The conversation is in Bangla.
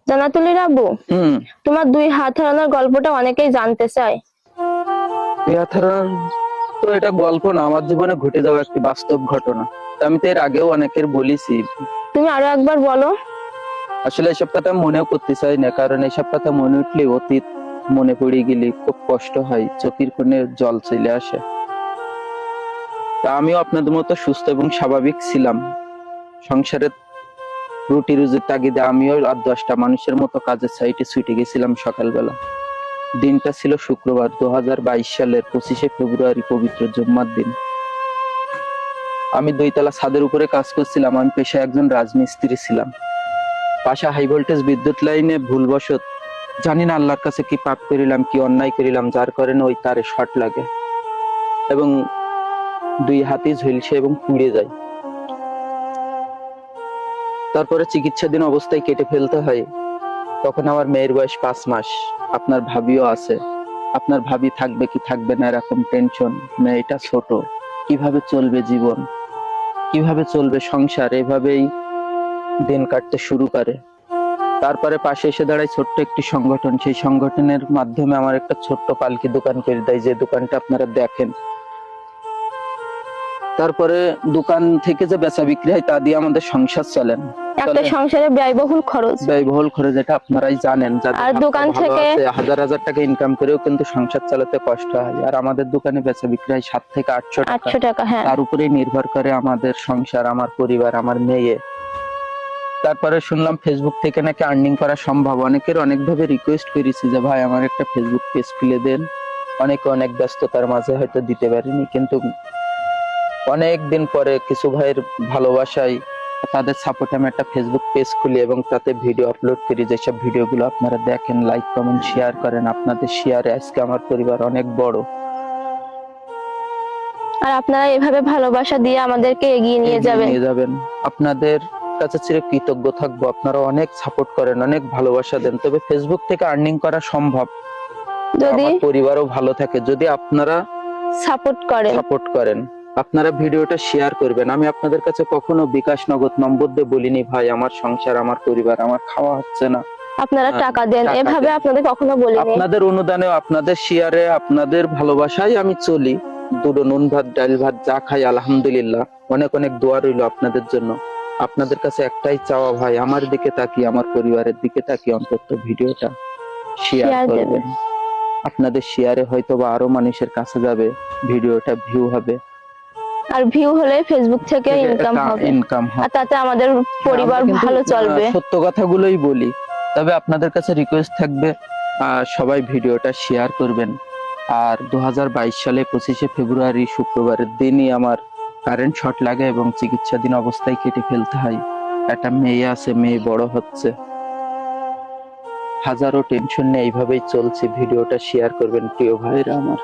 জানাতুলির আব্বু, হুম। তোমার দুই হাত হারানোর গল্পটা অনেকেই জানতে চায়। তো এটা গল্প না, আমার জীবনে ঘটে যাওয়া একটি বাস্তব ঘটনা। আমি তো এর আগেও অনেকের বলেছি। তুমি আরো একবার বলো। আসলে এসব কথা মনেও করতে চাই না, কারণ এসব কথা মনে উঠলে অতীত মনে পড়ে গেলে খুব কষ্ট হয়, চোখের কোণে জল চলে আসে। তা আমিও আপনাদের মতো সুস্থ এবং স্বাভাবিক ছিলাম। সংসারের রুটি রুজির তাগিদে আমিও আর 10টা মানুষের মতো কাজের সাইটে ছুটে গেছিলাম সকালবেলা। দিনটা ছিল শুক্রবার, 2022 সালের 25শে ফেব্রুয়ারি, পবিত্র জুম্মার দিন। আমি 2 তলা ছাদের উপরে কাজ করছিলাম। আমি পেশায় একজন রাজমিস্ত্রি ছিলাম। পাশে হাই ভোল্টেজ বিদ্যুৎ লাইনে ভুলবশত, জানি না আল্লাহর কাছে কি পাপ করিলাম, কি অন্যায় করিলাম, যার কারণে ওই তারে শর্ট লাগে এবং 2 হাতই ঝলসে এবং পুড়ে যায়। তারপরে চিকিৎসাধীন অবস্থায় কেটে ফেলতে হয়। তখন আমার মেয়ের বয়স 5 মাস। আপনার ভাবিও আছে। আপনার ভাবি থাকবে কি থাকবে না এরকম টেনশন। মেয়েটা ছোট, কিভাবে চলবে জীবন, কিভাবে চলবে সংসার, এভাবেই দিন কাটতে শুরু করে। তারপরে পাশে এসে দাঁড়ায় ছোট্ট একটি সংগঠন। সেই সংগঠনের মাধ্যমে আমার একটা ছোট্ট পালকি দোকান করে দেয়, যে দোকানটা আপনারা দেখেন। তারপরে দোকান থেকে যে বেচা বিক্রি হয় তা দিয়ে আমাদের সংসার চলে না। একটা সংসারে ব্যয়বহুল খরচ, যেটা আপনারাই জানেন। আর দোকান থেকে হাজার হাজার টাকা ইনকাম করেও কিন্তু সংসার চালাতে কষ্ট হয়। আর আমাদের দোকানে বেচা বিক্রি হয় 7 থেকে 800 টাকা। হ্যাঁ, তার উপরে নির্ভর করে আমাদের সংসার, আমার পরিবার, আমার মেয়ে। তারপরে শুনলাম ফেসবুক থেকে নাকি আর্নিং করা সম্ভব। অনেকের অনেকভাবে রিকোয়েস্ট করেছি যে ভাই আমার একটা ফেসবুক পেজ খুলে দেন। অনেকে অনেক ব্যস্ততার মাঝে হয়তো দিতে পারিনি, কিন্তু অনেক দিন পরে কিছু ভাইয়ের ভালোবাসায়, তাদের সাপোর্টে আমি একটা ফেসবুক পেজ খুলি এবং তাতে ভিডিও আপলোড করি। যেসব ভিডিওগুলো আপনারা দেখেন, লাইক কমেন্ট শেয়ার করেন। আপনাদের শেয়ারে আজকে আমার পরিবার অনেক বড়। আর আপনারা এভাবে ভালোবাসা দিয়ে আমাদেরকে এগিয়ে নিয়ে যাবেন। আপনাদের কাছে চির কৃতজ্ঞ থাকবো। আপনারা অনেক সাপোর্ট করেন, অনেক ভালোবাসা দেন। তবে ফেসবুক থেকে আর্নিং করা সম্ভব, যদি আমার পরিবারও ভালো থাকে, যদি আপনারা সাপোর্ট করেন। আপনারা ভিডিওটা শেয়ার করবেন। আমি আপনাদের কাছে কখনো বিকাশ নগদ নম্বর দিয়ে বলিনি ভাই আমার সংসার, আমার পরিবার, আমার খাওয়া হচ্ছে না, আপনারা টাকা দেন, এভাবে আপনাদের কখনো বলিনি। আপনাদের অনুদানে, আপনাদের শেয়ারে, আপনাদের ভালোবাসায় আমি চলি। দুটো নুন ভাত, ডাল ভাত যা খাই আলহামদুলিল্লাহ। অনেক অনেক দোয়া রইল আপনাদের জন্য। আপনাদের কাছে একটাই চাওয়া ভাই, আমার দিকে তাকিয়ে, আমার পরিবারের দিকে তাকিয়ে অন্তত ভিডিওটা শেয়ার করবেন। আপনাদের শেয়ারে হয়তো বা আরো মানুষের কাছে যাবে, ভিডিওটা ভিউ হবে, আর ভিউ হলে ফেসবুক থেকে ইনকাম হবে, আর তাতে আমাদের পরিবার ভালো চলবে। সত্য কথাগুলোই বলি। তবে আপনাদের কাছে রিকোয়েস্ট থাকবে, সবাই ভিডিওটা শেয়ার করবেন। আর 2022 সালে 25শে ফেব্রুয়ারি শুক্রবারের দিনই আমার কারেন্ট শর্ট লাগে এবং চিকিৎসাধীন অবস্থায় কেটে ফেলতে হয়। একটা মেয়ে আছে, মেয়ে বড় হচ্ছে। হাজারো টেনশন নিয়ে এইভাবেই চলছে। ভিডিওটা শেয়ার করবেন প্রিয় ভাইরা আমার।